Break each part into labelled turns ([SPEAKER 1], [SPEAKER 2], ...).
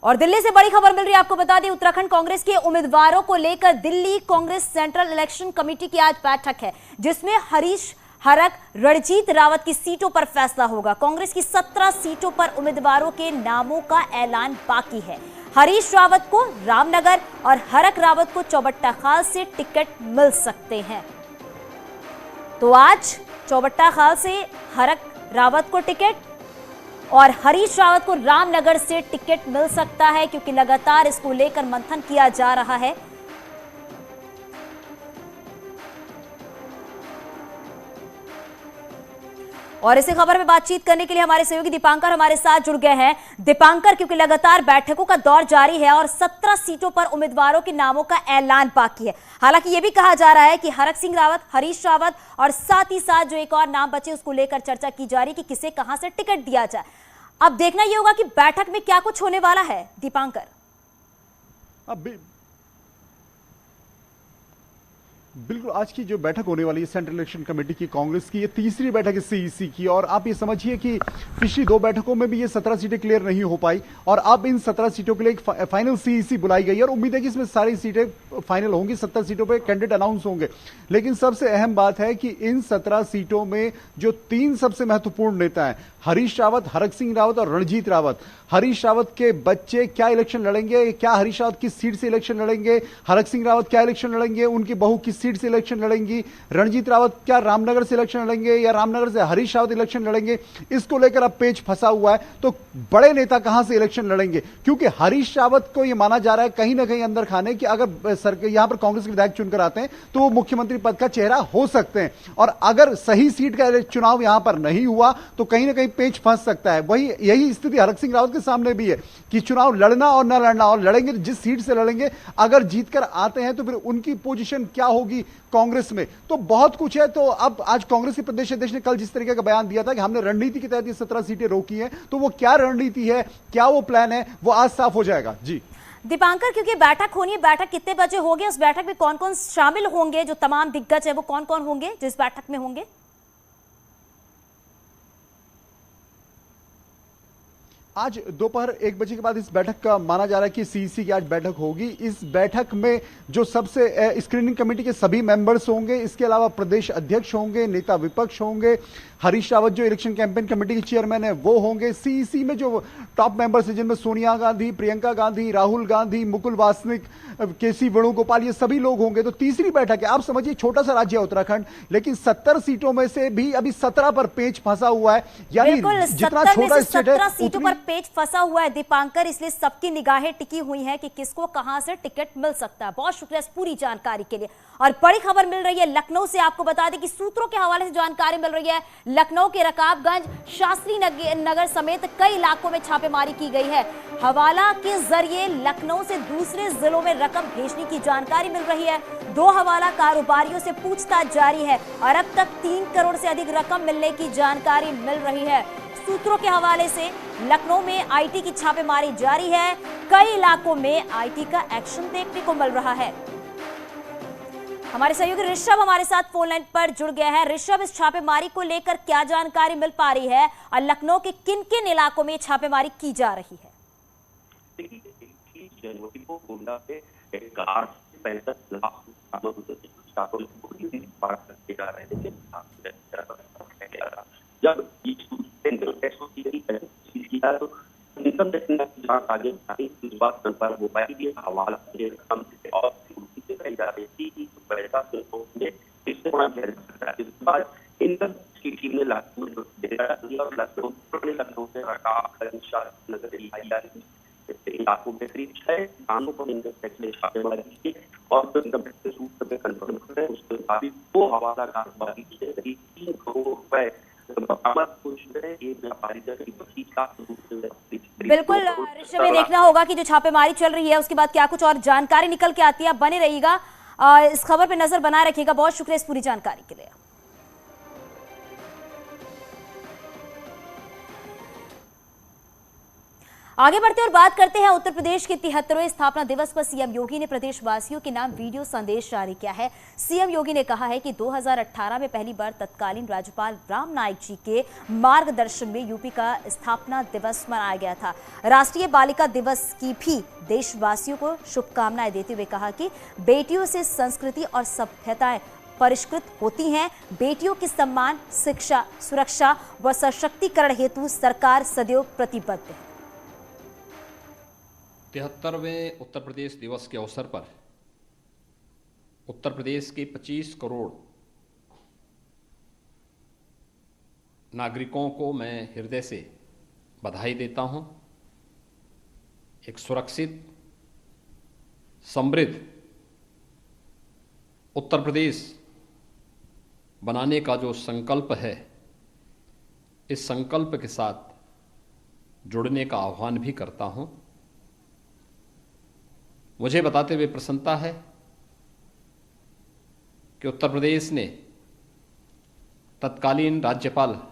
[SPEAKER 1] और दिल्ली से बड़ी खबर मिल रही है, आपको बता दें उत्तराखंड कांग्रेस के उम्मीदवारों को लेकर Delhi Congress central election committee की आज बैठक है, जिसमें हरीश हरक रणजीत रावत की सीटों पर फैसला होगा। कांग्रेस की 17 सीटों पर उम्मीदवारों के नामों का ऐलान बाकी है। हरीश रावत को रामनगर और हरक रावत को चौबट्टा खाल से टिकट मिल सकते हैं। तो आज चौबट्टा खाल से हरक रावत को टिकट और हरीश रावत को रामनगर से टिकट मिल सकता है, क्योंकि लगातार इसको लेकर मंथन किया जा रहा है। और इसी खबर में बातचीत करने के लिए हमारे सहयोगी दीपांकर हमारे साथ जुड़ गए हैं। दीपांकर, क्योंकि लगातार बैठकों का दौर जारी है और 17 सीटों पर उम्मीदवारों के नामों का ऐलान बाकी है। हालांकि यह भी कहा जा रहा है कि हरक सिंह रावत, हरीश रावत और साथ ही साथ जो एक और नाम बचे उसको लेकर चर्चा की जा रही है कि किसे कहां से टिकट दिया जाए। अब देखना यह होगा कि बैठक में क्या कुछ होने वाला है। दीपांकर,
[SPEAKER 2] बिल्कुल, आज की जो बैठक होने वाली है सेंट्रल इलेक्शन कमेटी की कांग्रेस की, ये तीसरी बैठक है सीईसी की। और आप ये समझिए कि पिछली 2 बैठकों में भी ये 17 सीटें क्लियर नहीं हो पाई और अब इन 17 सीटों के लिए एक फाइनल सीईसी बुलाई गई और उम्मीद है कि इसमें सारी सीटें फाइनल होंगी। 17 सीटों पर कैंडिडेट अनाउंस होंगे। लेकिन सबसे अहम बात है कि इन 17 सीटों में जो 3 सबसे महत्वपूर्ण नेता हैं, हरीश रावत, हरक सिंह रावत और रणजीत रावत। हरीश रावत के बच्चे क्या इलेक्शन लड़ेंगे, क्या हरीश रावत किस सीट से इलेक्शन लड़ेंगे, हरक सिंह रावत क्या इलेक्शन लड़ेंगे, उनकी बहू किस सीट से इलेक्शन लड़ेंगी, रणजीत रावत क्या रामनगर से इलेक्शन लड़ेंगे या रामनगर से हरीश रावत इलेक्शन लड़ेंगे, इसको लेकर अब पेच फंसा हुआ है। तो बड़े नेता कहां से इलेक्शन लड़ेंगे, क्योंकि हरीश रावत को यह माना जा रहा है कहीं ना कहीं अंदर खाने कि अगर यहां पर कांग्रेस के विधायक चुनकर आते हैं तो वो मुख्यमंत्री पद का चेहरा हो सकते हैं। और अगर सही सीट का चुनाव यहां पर नहीं हुआ तो कहीं ना कहीं पेच फंस सकता है। वही यही स्थिति हरक सिंह रावत के सामने भी है कि चुनाव लड़ना और न लड़ना, और लड़ेंगे जिस सीट से लड़ेंगे, अगर जीतकर आते हैं तो फिर उनकी पोजीशन क्या होगी कांग्रेस में। तो बहुत कुछ है। तो अब आज कांग्रेस के प्रदेश अध्यक्ष ने कल जिस तरीके का बयान दिया था कि हमने रणनीति के तहत ये 17 सीटें रोकी हैं, तो वो क्या रणनीति है, क्या वो प्लान है, वो आज साफ हो जाएगा। जी
[SPEAKER 1] दीपांकर, क्योंकि बैठक होनी है, बैठक कितने बजे होगी, उस बैठक में कौन कौन शामिल होंगे, जो तमाम दिग्गज है वो कौन कौन होंगे जिस बैठक में होंगे?
[SPEAKER 2] आज दोपहर 1 बजे के बाद इस बैठक का माना जा रहा है कि सीईसी की आज बैठक होगी। इस बैठक में जो सबसे स्क्रीनिंग कमेटी के सभी मेंबर्स होंगे, इसके अलावा प्रदेश अध्यक्ष होंगे, नेता विपक्ष होंगे, हरीश रावत जो इलेक्शन कैंपेन कमेटी के चेयरमैन है वो होंगे। सीईसी में जो टॉप मेंबर्स हैं जिनमें सोनिया गांधी, प्रियंका गांधी, राहुल गांधी, मुकुल वासनिक, केसी वेणुगोपाल, ये सभी लोग होंगे। तो तीसरी बैठक है। आप समझिए छोटा सा राज्य है उत्तराखंड, लेकिन 70 सीटों में से भी अभी 17 पर पेच फंसा हुआ है। यानी जितना छोटा स्टेट है,
[SPEAKER 1] 17 सीटों पर पेच फंसा हुआ है दीपांकर, इसलिए सबकी निगाहें टिकी हुई हैं कि किसको कहां से टिकट मिल सकता है। बहुत शुक्रिया इस पूरी जानकारी के लिए। और बड़ी खबर मिल रही है लखनऊ से, आपको बता दें कि सूत्रों के हवाले से जानकारी मिल रही है, लखनऊ के रकाबगंज, शास्त्री नगर समेत कई इलाकों में छापेमारी की गई है। हवाला के जरिए लखनऊ से दूसरे जिलों में रकम भेजने की जानकारी मिल रही है। 2 हवाला कारोबारियों से पूछताछ जारी है और अब तक 3 करोड़ से अधिक रकम मिलने की जानकारी मिल रही है। सूत्रों के हवाले से लखनऊ में आईटी की छापेमारी जारी है। कई इलाकों में आईटी का एक्शन देखने को मिल रहा है। हमारे सहयोगी ऋषभ हमारे साथ फोन लाइन पर जुड़ गया है। ऋषभ, इस छापेमारी को लेकर क्या जानकारी मिल पा रही है और लखनऊ के किन किन इलाकों में छापेमारी की जा रही है?
[SPEAKER 3] जनवरी को गोंडा पे 65 लाख जब इनकम टैक्स आगे इस बात पर हो पाएगी हवाला रकम और जा रही थी पैसा इससे बड़ा इसके बाद इनकम की टीम ने लखनऊ से नगर इलाकों में करीब 6 स्थानों पर इनकम टैक्स ने छापेमारी की और इनकम टैक्स सूत्र पे कंफर्म कर रहे हैं। उसके मुताबिक 2 हवाला कारोबारी की 3 करोड़ रुपए
[SPEAKER 1] बिल्कुल ऋषभ, ये देखना होगा कि जो छापेमारी चल रही है उसके बाद क्या कुछ और जानकारी निकल के आती है। आप बने रहिएगा, इस खबर पे नजर बनाए रखिएगा। बहुत शुक्रिया इस पूरी जानकारी के लिए। आगे बढ़ते और बात करते हैं उत्तर प्रदेश के 73वें स्थापना दिवस पर सीएम योगी ने प्रदेशवासियों के नाम वीडियो संदेश जारी किया है। सीएम योगी ने कहा है कि 2018 में पहली बार तत्कालीन राज्यपाल राम नाईक जी के मार्गदर्शन में यूपी का स्थापना दिवस मनाया गया था। राष्ट्रीय बालिका दिवस की भी देशवासियों को शुभकामनाएं देते हुए कहा कि बेटियों से संस्कृति और सभ्यताएं परिष्कृत होती हैं। बेटियों के सम्मान, शिक्षा, सुरक्षा व सशक्तिकरण हेतु सरकार सदैव प्रतिबद्ध है।
[SPEAKER 4] 73वें उत्तर प्रदेश दिवस के अवसर पर उत्तर प्रदेश के 25 करोड़ नागरिकों को मैं हृदय से बधाई देता हूं। एक सुरक्षित, समृद्ध उत्तर प्रदेश बनाने का जो संकल्प है, इस संकल्प के साथ जुड़ने का आह्वान भी करता हूं। मुझे बताते हुए प्रसन्नता है कि उत्तर प्रदेश ने तत्कालीन राज्यपाल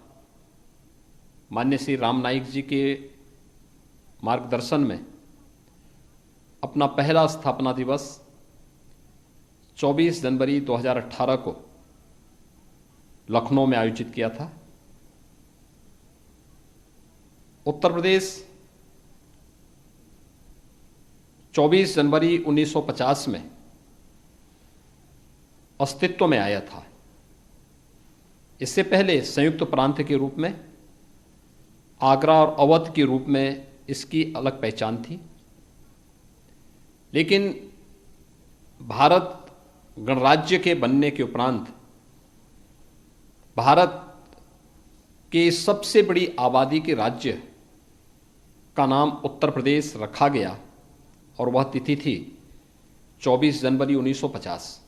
[SPEAKER 4] माननीय श्री राम नाईक जी के मार्गदर्शन में अपना पहला स्थापना दिवस 24 जनवरी 2018 को लखनऊ में आयोजित किया था। उत्तर प्रदेश 24 जनवरी 1950 में अस्तित्व में आया था। इससे पहले संयुक्त प्रांत के रूप में, आगरा और अवध के रूप में इसकी अलग पहचान थी। लेकिन भारत गणराज्य के बनने के उपरांत भारत के सबसे बड़ी आबादी के राज्य का नाम उत्तर प्रदेश रखा गया और वह तिथि थी 24 जनवरी 1950।